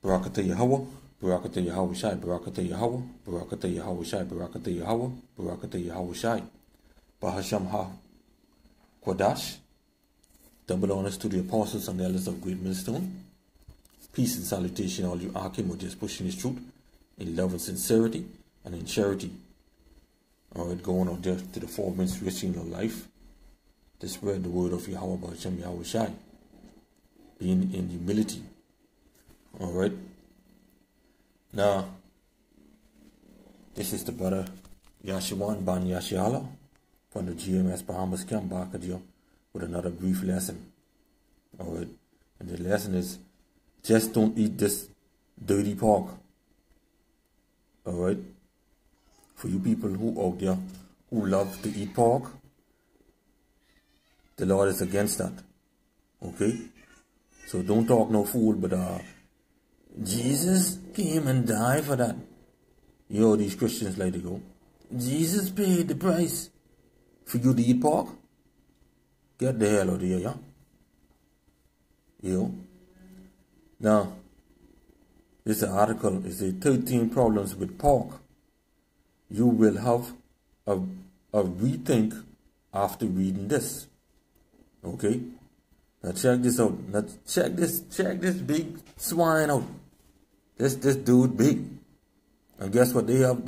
Barakatah Yahweh, Barakatah Yahweh Shai, Barakatah Yahweh, Barakatah Yahweh Shai, Barakatah Yahweh, Barakatah Yahweh Shai. Bahasham Ha Kwadash. Double honors to the apostles and elders of Great Millstone. Peace and salutation, all you Akim who just pushing his truth in love and sincerity and in charity. Alright, going out there to the four winds reaching of life to spread the word of Yahweh Bahasham Yahweh Shai. Being in humility. Alright. Now, this is the brother YASHAWAN-BAN YASHARAHLA from the GMS Bahamas Qam YASHARAHLA with another brief lesson. Alright. And the lesson is just don't eat this dirty pork. Alright. For you people who out there who love to eat pork, the Lord is against that. Okay? So don't talk no fool, but Jesus came and died for that. You know these Christians like to go, Jesus paid the price for you to eat pork. Get the hell out of here, yeah? You know? Now, this article is 13 problems with pork. You will have a rethink after reading this. Okay? Now check this out. Now check this big swine out. This dude big. And guess what? They have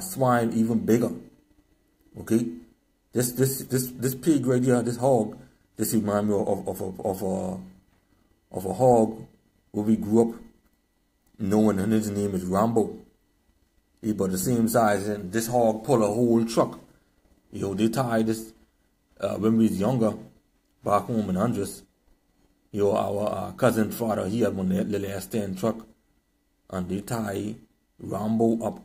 swine even bigger. Okay? This pig right here, this hog, this reminds me of a hog where we grew up knowing, and his name is Rambo. He about the same size, and this hog pull a whole truck. You know, they tied this when we was younger. Back home in Andres, you know, our cousin father, he had one little ass stand truck, and they tie Rambo up.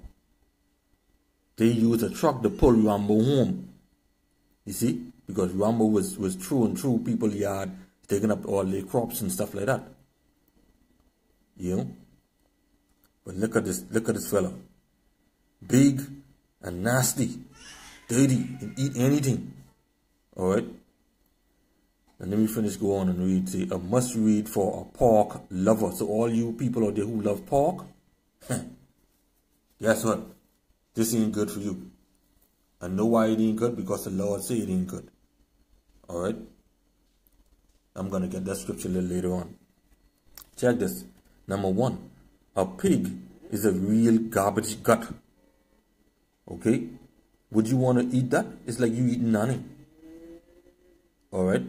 They used a truck to pull Rambo home. You see, because Rambo was through people's yard, taking up all their crops and stuff like that. You know, but look at this fella, big and nasty, dirty, and eat anything. All right. And let me finish go on and read. Say, a must read for a pork lover. So all you people out there who love pork, guess what? This ain't good for you. I know why it ain't good, because the Lord said it ain't good. Alright? I'm going to get that scripture a little later on. Check this. Number 1. A pig is a real garbage gut. Okay? Would you want to eat that? It's like you eating nani. Alright?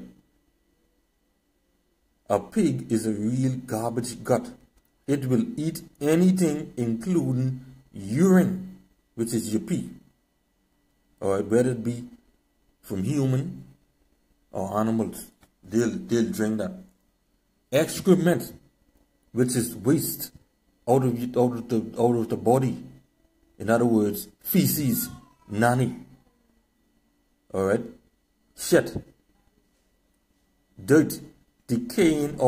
A pig is a real garbage gut. It will eat anything, including urine, which is your pee. Alright, whether it be from human or animals, they'll drink that. Excrement, which is waste out of the body. In other words, feces, nani. Alright, shit, dirt, decaying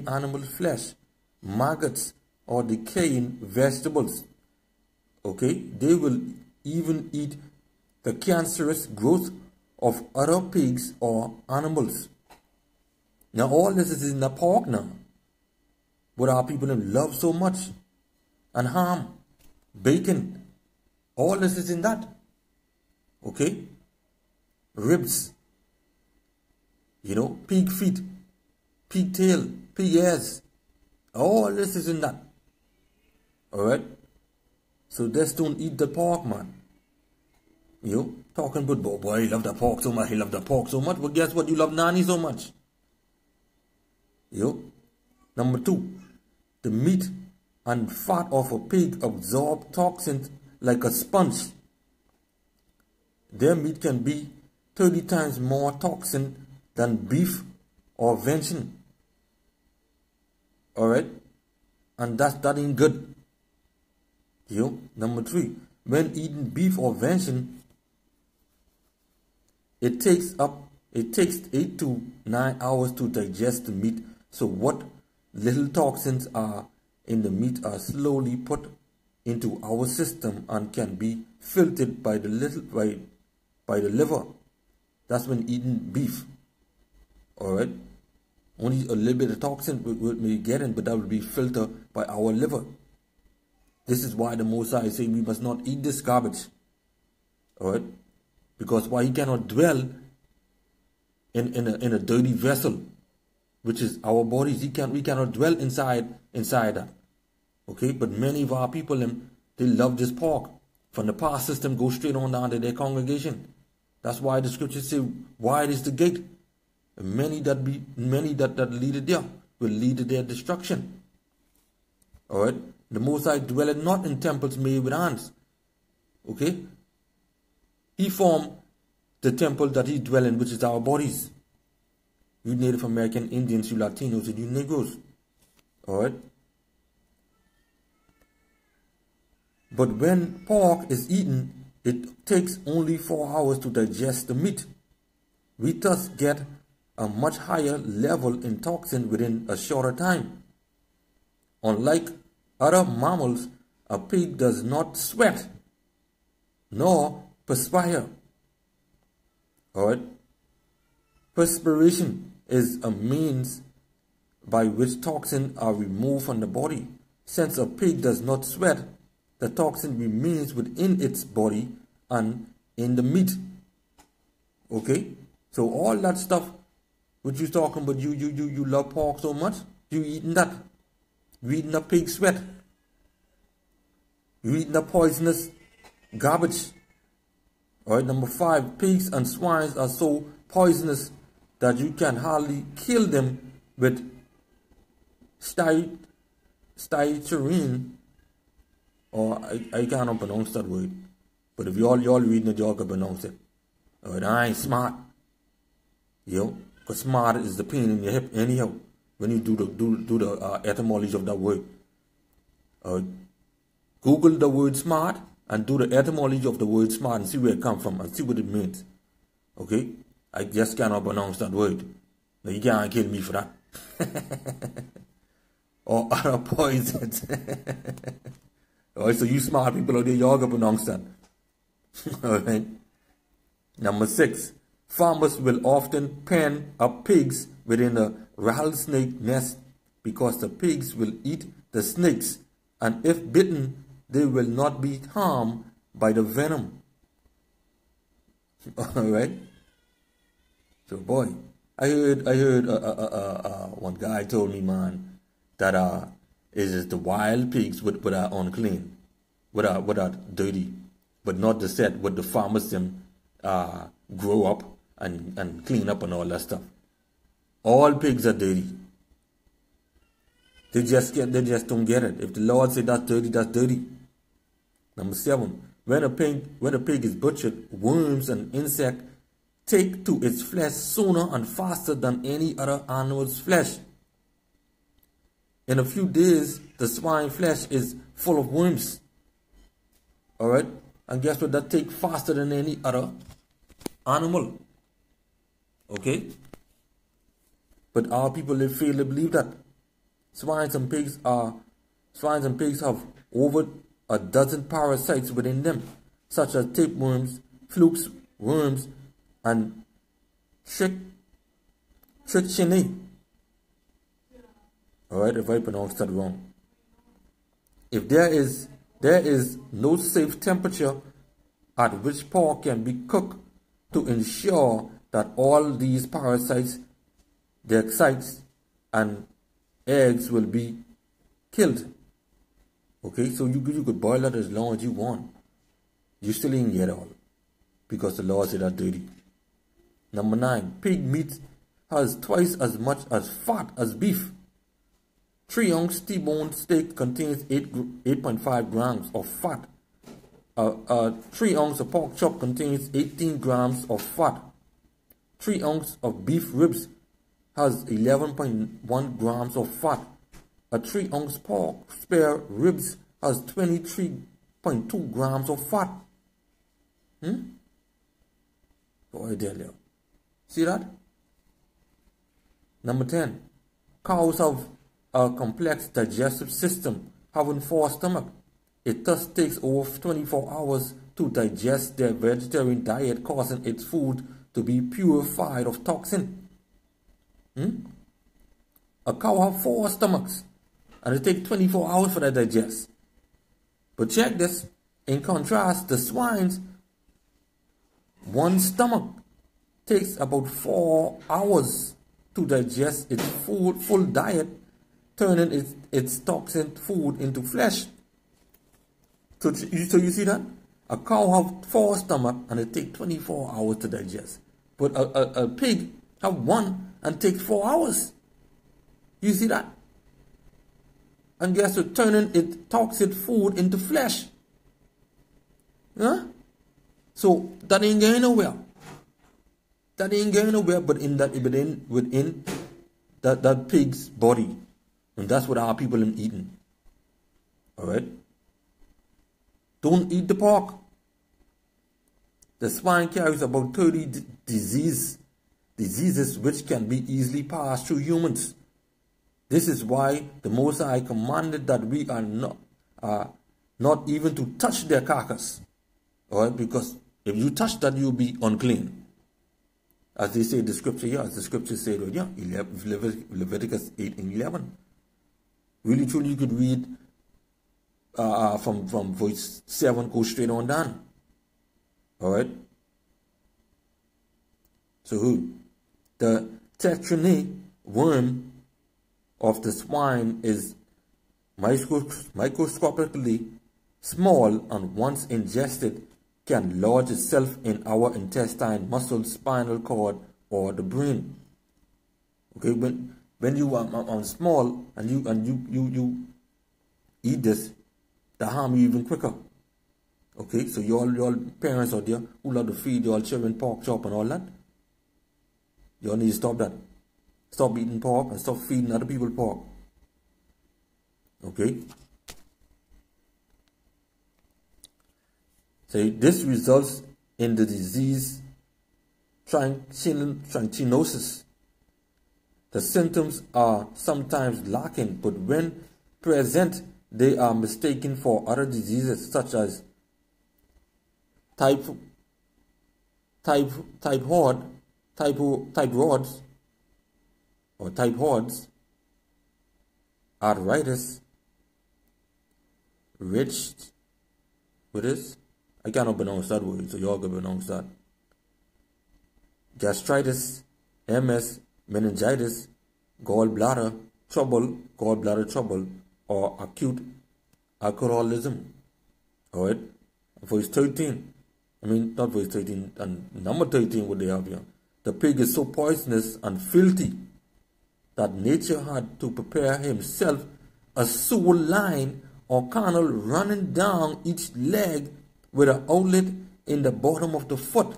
animal flesh, maggots, or decaying vegetables. Okay, they will even eat the cancerous growth of other pigs or animals. Now all this is in the pork now. What our people love so much. And ham, bacon, all this is in that. Okay, ribs. You know, pig feet, pig tail, pig ears. All this is in that. Alright? So just don't eat the pork, man. You know, talking about, boy, he love the pork so much, he love the pork so much. Well, guess what? You love nani so much. You know? Number 2. The meat and fat of a pig absorb toxins like a sponge. Their meat can be 30 times more toxin than beef or venison. Alright? And that ain't good. You know? Number 3. When eating beef or venison, it takes 8 to 9 hours to digest the meat. So what little toxins are in the meat are slowly put into our system and can be filtered by the liver. That's when eating beef. Alright? Only a little bit of toxin we get in, but that will be filtered by our liver. This is why the Most High say we must not eat this garbage. Alright? Because why he cannot dwell in a dirty vessel, which is our bodies. We cannot dwell inside that. Okay? But many of our people, they love this pork. From the past system, go straight on down to their congregation. That's why the scriptures say, wide is the gate. And many that lead it there will lead to their destruction. Alright? The Most High dwelleth not in temples made with hands. Okay? He formed the temple that he dwell in, which is our bodies. You Native American Indians, you Latinos, and you Negroes. Alright? But when pork is eaten, it takes only 4 hours to digest the meat. We thus get a much higher level in toxin within a shorter time. Unlike other mammals, a pig does not sweat nor perspire. Alright? Perspiration is a means by which toxins are removed from the body. Since a pig does not sweat, the toxin remains within its body and in the meat. Okay? So all that stuff which you talking about, you love pork so much, you eating that. You eating a pig sweat. You eating a poisonous garbage. Alright, number 5, pigs and swines are so poisonous that you can hardly kill them with styrene, or I cannot pronounce that word. But if y'all reading it, y'all can pronounce it. Alright, I ain't smart. Yo, because smart is the pain in your hip anyhow. When you do the etymology of that word. Google the word smart and do the etymology of the word smart and see where it comes from and see what it means. Okay? I just cannot pronounce that word. Now you can't kill me for that. Or other poisons. Alright, so you smart people out there, y'all can pronounce that. Alright? Number 6. Farmers will often pen up pigs within a rattlesnake nest because the pigs will eat the snakes, and if bitten, they will not be harmed by the venom. Alright? So boy, I heard one guy told me, man, that it is the wild pigs with are unclean, with are dirty, but not the set what the farmers them grow up and clean up and all that stuff. All pigs are dirty. They just don't get it. If the Lord said that's dirty, that's dirty. Number 7. When a pig is butchered, worms and insects take to its flesh sooner and faster than any other animal's flesh. In a few days, the swine flesh is full of worms. Alright? And guess what? That takes faster than any other animal. Okay? But our people, they fail to believe that. Swines and pigs have over a dozen parasites within them, such as tapeworms, flukes, worms, and trichinae. Alright, if I pronounce that wrong. If there is no safe temperature at which pork can be cooked to ensure that all these parasites, their sites and eggs will be killed. Okay, so you could boil it as long as you want. You still ain't get all. Because the Lord said that's dirty. Number 9. Pig meat has twice as much as fat as beef. 3-ounce T-bone steak contains 8.5 grams of fat. 3 ounces of pork chop contains 18 grams of fat. 3 ounces of beef ribs has 11.1 grams of fat. A 3-ounce pork spare ribs has 23.2 grams of fat. Boy, tell you. See that? Number 10. Cows have a complex digestive system, having 4 stomachs. It thus takes over 24 hours to digest their vegetarian diet, causing its food to be purified of toxin. A cow have 4 stomachs, and it takes 24 hours for that to digest. But check this. In contrast, the swine's one stomach takes about 4 hours to digest its full diet, turning its toxin food into flesh. So you see that? A cow have 4 stomachs and it takes 24 hours to digest. But a pig have 1 and takes 4 hours. You see that? And guess what? Turning its toxic food into flesh. Huh? So that ain't going nowhere. That ain't going nowhere but within that pig's body. And that's what our people are eating. Alright? Don't eat the pork. The swine carries about 30 diseases which can be easily passed through humans. This is why the Most High commanded that we are not even to touch their carcass. Alright, because if you touch that, you'll be unclean. As they say in the scripture here, as the scripture said, yeah, Leviticus 8:11. Really, truly, you could read from verse 7, go straight on down. Alright? So, the tetrane worm of the swine is microscopically small, and once ingested can lodge itself in our intestine, muscle, spinal cord, or the brain. Okay, when you are small and you eat this, the harm you even quicker. Okay, so your parents out there who love to feed your children pork chop and all that, you all need to stop that. Stop eating pork and stop feeding other people pork. Okay? So this results in the disease trichinosis. The symptoms are sometimes lacking, but when present, they are mistaken for other diseases such as typhoid, arthritis, I cannot pronounce that word, so y'all can pronounce that. Gastritis, MS, meningitis, gallbladder trouble, or acute alcoholism. Alright? Verse 13. Not verse 13, and number 13 what they have here. The pig is so poisonous and filthy that nature had to prepare himself a sewer line or canal running down each leg with an outlet in the bottom of the foot.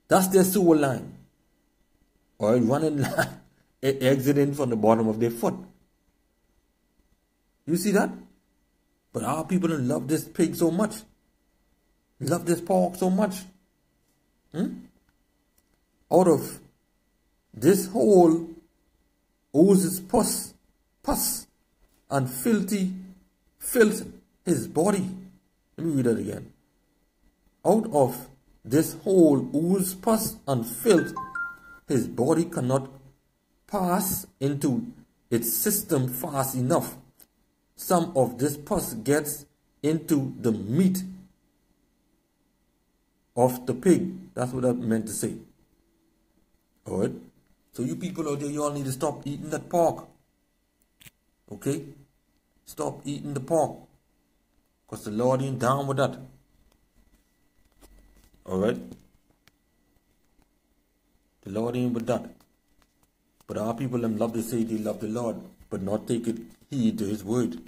That's their sewer line. Or running exiting from the bottom of their foot. You see that? But our people don't love this pig so much. Love this pork so much. Out of this hole oozes pus and filth his body. Let me read that again. Out of this hole oozes pus and filth his body cannot pass into its system fast enough. Some of this pus gets into the meat of the pig. That's what I meant to say. Alright? So you people out there, you all need to stop eating that pork. Okay? Stop eating the pork. Because the Lord ain't down with that. Alright? The Lord ain't with that. But our people love to say they love the Lord, but not take heed to his word.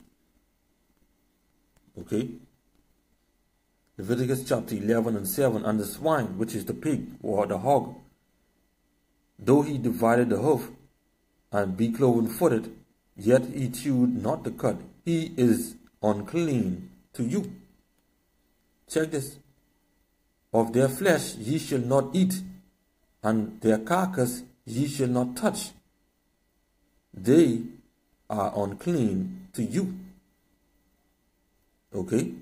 Okay? Leviticus chapter 11 and 7. And the swine, which is the pig or the hog, though he divided the hoof and be cloven-footed, yet he chewed not the cud. He is unclean to you. Check this. Of their flesh ye shall not eat, and their carcass ye shall not touch. They are unclean to you. Okay?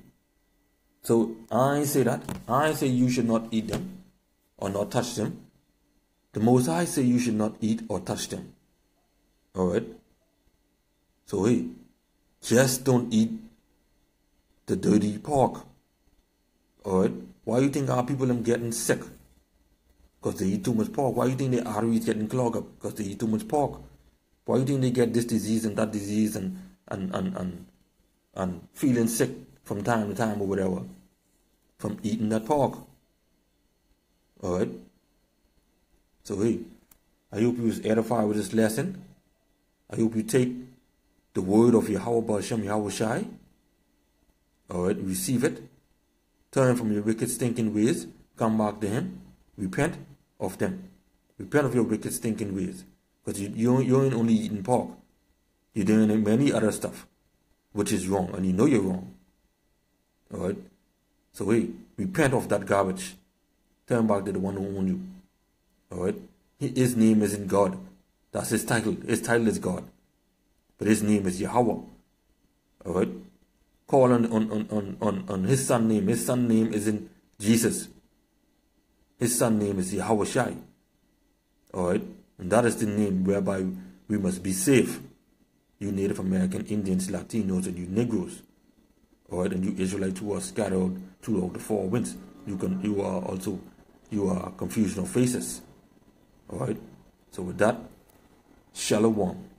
So I ain't say that. I ain't say you should not eat them or not touch them. The Most High say you should not eat or touch them. Alright? So hey, just don't eat the dirty pork. Alright? Why do you think our people are getting sick? Because they eat too much pork. Why do you think their arteries getting clogged up? Because they eat too much pork. Why do you think they get this disease and that disease and feeling sick from time to time or whatever? From eating that pork. Alright? So hey, I hope you was edified with this lesson. I hope you take the word of Qam alright, receive it. Turn from your wicked stinking ways. Come back to him. Repent of them. Repent of your wicked stinking ways. Because you ain't only eating pork. You're doing many other stuff, which is wrong, and you know you're wrong. Alright? So hey, repent of that garbage. Turn back to the one who owned you. Alright? His name isn't God. That's his title. His title is God. But his name is Yahweh. Alright? Call on his son name. His son name isn't Jesus. His son name is Yahweh. Alright? And that is the name whereby we must be safe. You Native American, Indians, Latinos, and you Negroes. Alright? And you Israelites who are scattered throughout the four winds. You are confusion of faces. Alright? So with that, Shalom.